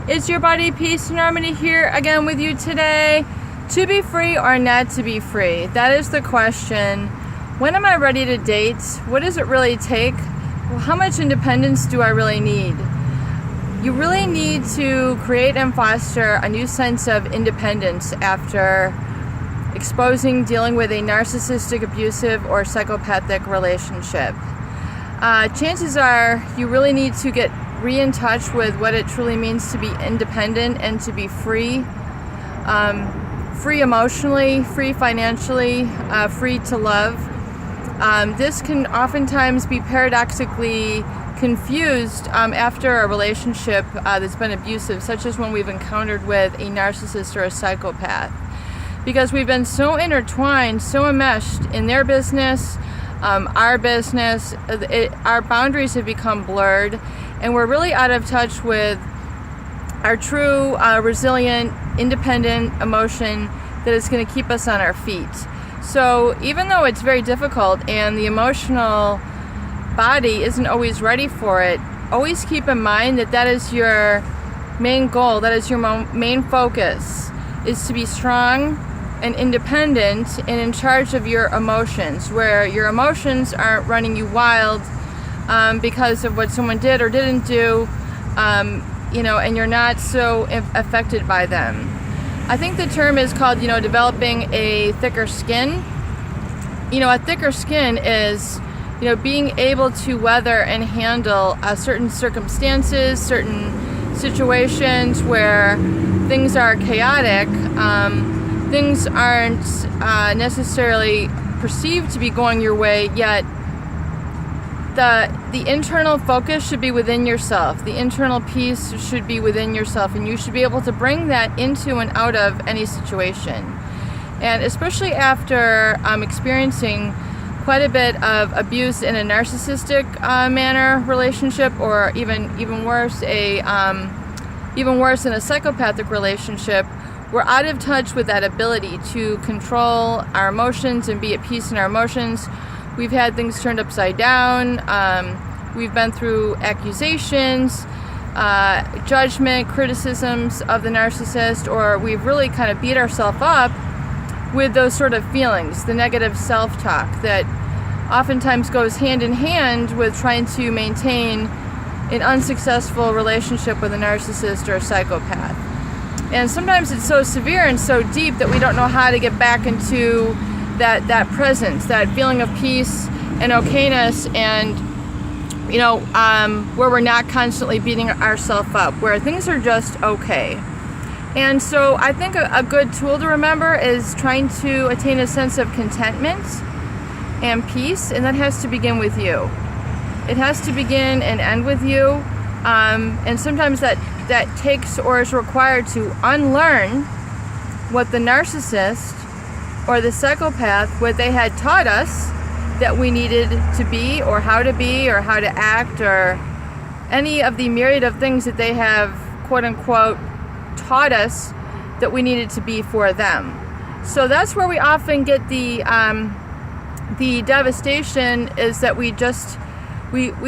It's your buddy Peace and Harmony here again with you today. To be free or not to be free? That is the question. When am I ready to date? What does it really take? Well, how much independence do I really need? You really need to create and foster a new sense of independence after dealing with a narcissistic, abusive, or psychopathic relationship. Chances are you really need to get in touch with what it truly means to be independent and to be free. Free emotionally, free financially, free to love. This can oftentimes be paradoxically confused after a relationship that's been abusive, such as when we've encountered with a narcissist or a psychopath. Because we've been so intertwined, so enmeshed in their business, our business, our boundaries have become blurred, and we're really out of touch with our true, resilient, independent emotion that is going to keep us on our feet. So even though it's very difficult and the emotional body isn't always ready for it, always keep in mind that that is your main goal, that is your main focus, is to be strong and independent and in charge of your emotions, where your emotions aren't running you wild because of what someone did or didn't do, and you're not so affected by them. I think the term is called, developing a thicker skin. A thicker skin is, being able to weather and handle certain circumstances, certain situations where things are chaotic. Things aren't necessarily perceived to be going your way, yet the internal focus should be within yourself. The internal peace should be within yourself, and you should be able to bring that into and out of any situation. And especially after experiencing quite a bit of abuse in a narcissistic manner relationship, or even worse, even worse in a psychopathic relationship, we're out of touch with that ability to control our emotions and be at peace in our emotions. We've had things turned upside down. We've been through accusations, judgment, criticisms of the narcissist, or we've really kind of beat ourselves up with those sort of feelings, the negative self-talk that oftentimes goes hand in hand with trying to maintain an unsuccessful relationship with a narcissist or a psychopath. And sometimes it's so severe and so deep that we don't know how to get back into that presence, that feeling of peace and okayness, and where we're not constantly beating ourselves up, where things are just okay. And so I think a good tool to remember is trying to attain a sense of contentment and peace, and that has to begin with you. It has to begin and end with you, and sometimes that takes or is required to unlearn what the narcissist or the psychopath, what they had taught us that we needed to be, or how to act, or any of the myriad of things that they have, quote unquote, taught us that we needed to be for them. So that's where we often get the devastation, is that we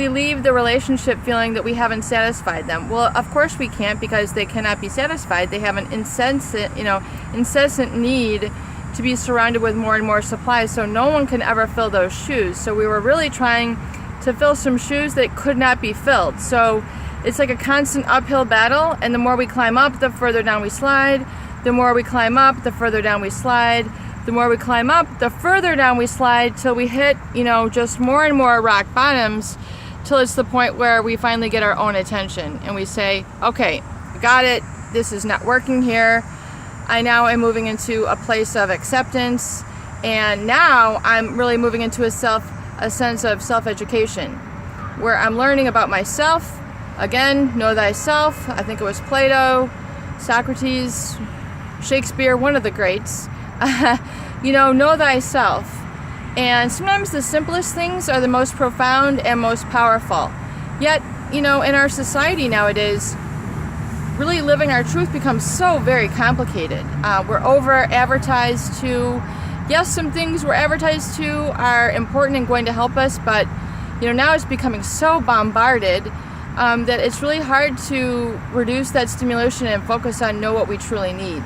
leave the relationship feeling that we haven't satisfied them. Well, of course we can't, because they cannot be satisfied. They have an incessant need to be surrounded with more and more supply, so no one can ever fill those shoes. So we were really trying to fill some shoes that could not be filled. So it's like a constant uphill battle, and the more we climb up, the further down we slide. The more we climb up, the further down we slide. The more we climb up, the further down we slide, till we hit, just more and more rock bottoms, till it's the point where we finally get our own attention and we say, okay, I got it, this is not working here. I now am moving into a place of acceptance, and now I'm really moving into a sense of self-education, where I'm learning about myself. Again, know thyself. I think it was Plato, Socrates, Shakespeare, one of the greats. Know thyself. And sometimes the simplest things are the most profound and most powerful. Yet, in our society nowadays, really living our truth becomes so very complicated. We're over advertised to. Yes, some things we're advertised to are important and going to help us, but now it's becoming so bombarded that it's really hard to reduce that stimulation and focus on know what we truly need.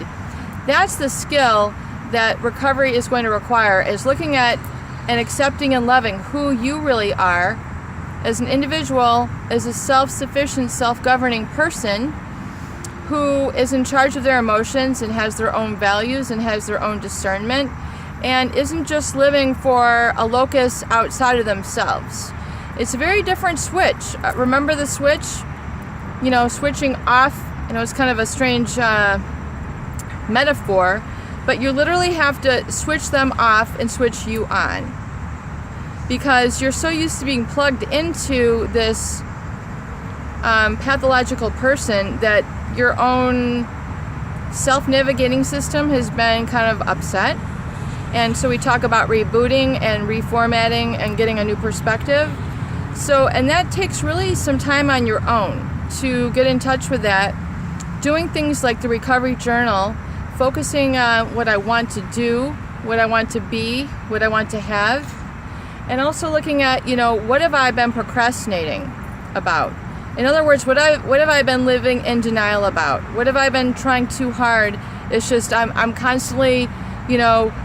That's the skill that recovery is going to require, is looking at and accepting and loving who you really are as an individual, as a self-sufficient, self-governing person who is in charge of their emotions and has their own values and has their own discernment and isn't just living for a locus outside of themselves. It's a very different switch. Remember the switch? Switching off, it's kind of a strange metaphor, but you literally have to switch them off and switch you on. Because you're so used to being plugged into this pathological person that your own self-navigating system has been kind of upset. And so we talk about rebooting and reformatting and getting a new perspective. And that takes really some time on your own to get in touch with that. Doing things like the recovery journal, focusing on what I want to do, what I want to be, what I want to have. And also looking at, what have I been procrastinating about? In other words, what have I been living in denial about? What have I been trying too hard? It's just I'm constantly,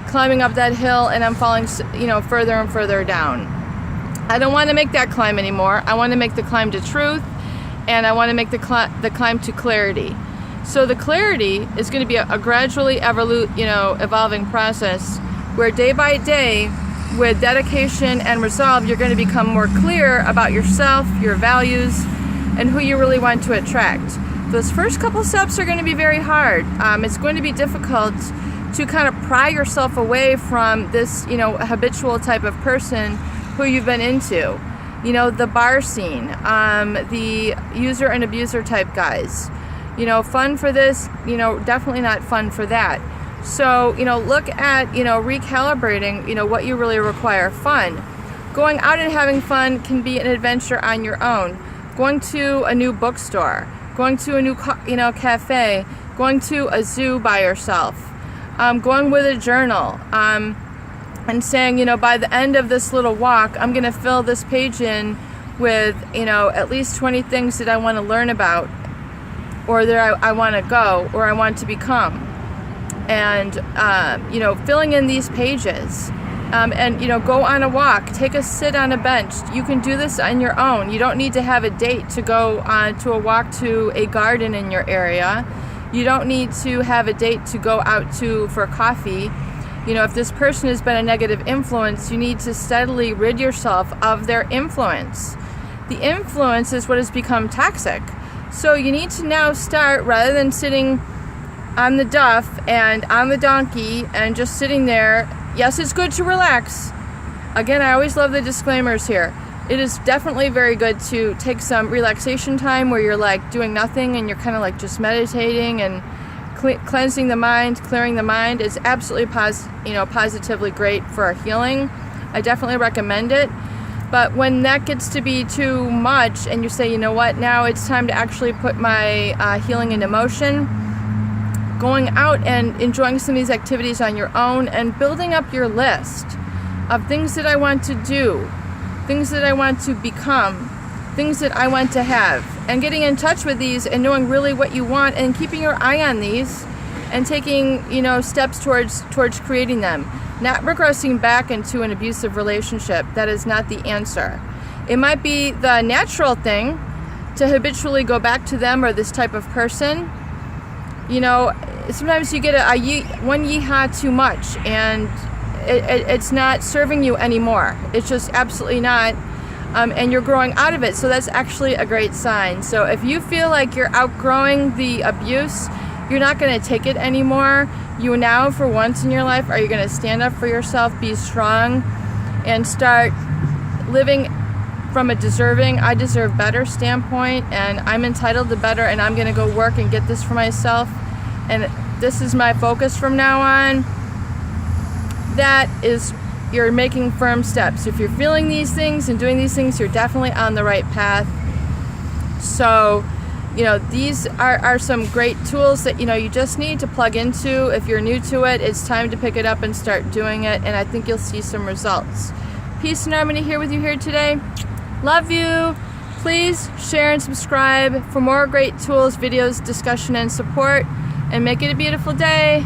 climbing up that hill and I'm falling, further and further down. I don't want to make that climb anymore. I want to make the climb to truth, and I want to make the climb to clarity. So the clarity is going to be a gradually evolving process where day by day, with dedication and resolve, you're going to become more clear about yourself, your values, and who you really want to attract. Those first couple steps are going to be very hard. It's going to be difficult to kind of pry yourself away from this, habitual type of person who you've been into. The bar scene, the user and abuser type guys. Fun for this, definitely not fun for that. So, look at, recalibrating, what you really require. Fun. Going out and having fun can be an adventure on your own. Going to a new bookstore, going to a new, cafe, going to a zoo by yourself, going with a journal, and saying, by the end of this little walk, I'm going to fill this page in with, at least 20 things that I want to learn about, or that I want to go, or I want to become. And, filling in these pages, and, go on a walk, take a sit on a bench. You can do this on your own. You don't need to have a date to go on to a walk to a garden in your area. You don't need to have a date to go out for coffee. If this person has been a negative influence, you need to steadily rid yourself of their influence. The influence is what has become toxic. So you need to now start, rather than sitting on the duff and on the donkey and just sitting there. Yes, it's good to relax. Again, I always love the disclaimers here. It is definitely very good to take some relaxation time where you're like doing nothing and you're kind of like just meditating and cleansing the mind, clearing the mind. It's absolutely positively great for our healing. I definitely recommend it. But when that gets to be too much and you say, you know what, now it's time to actually put my healing into motion, going out and enjoying some of these activities on your own and building up your list of things that I want to do, things that I want to become, things that I want to have, and getting in touch with these and knowing really what you want and keeping your eye on these and taking, steps towards creating them. Not regressing back into an abusive relationship. That is not the answer. It might be the natural thing to habitually go back to them or this type of person. Sometimes you get one yeehaw too much and it's not serving you anymore. It's just absolutely not. And you're growing out of it. So that's actually a great sign. So if you feel like you're outgrowing the abuse, you're not going to take it anymore. You now, for once in your life, are you going to stand up for yourself, be strong, and start living from a I deserve better standpoint, and I'm entitled to better, and I'm going to go work and get this for myself, and this is my focus from now on. That is, you're making firm steps. If you're feeling these things and doing these things, you're definitely on the right path. So, these are some great tools that, you just need to plug into. If you're new to it, it's time to pick it up and start doing it, and I think you'll see some results. Peace and harmony here with you here today. Love you. Please share and subscribe for more great tools, videos, discussion, and support. And make it a beautiful day.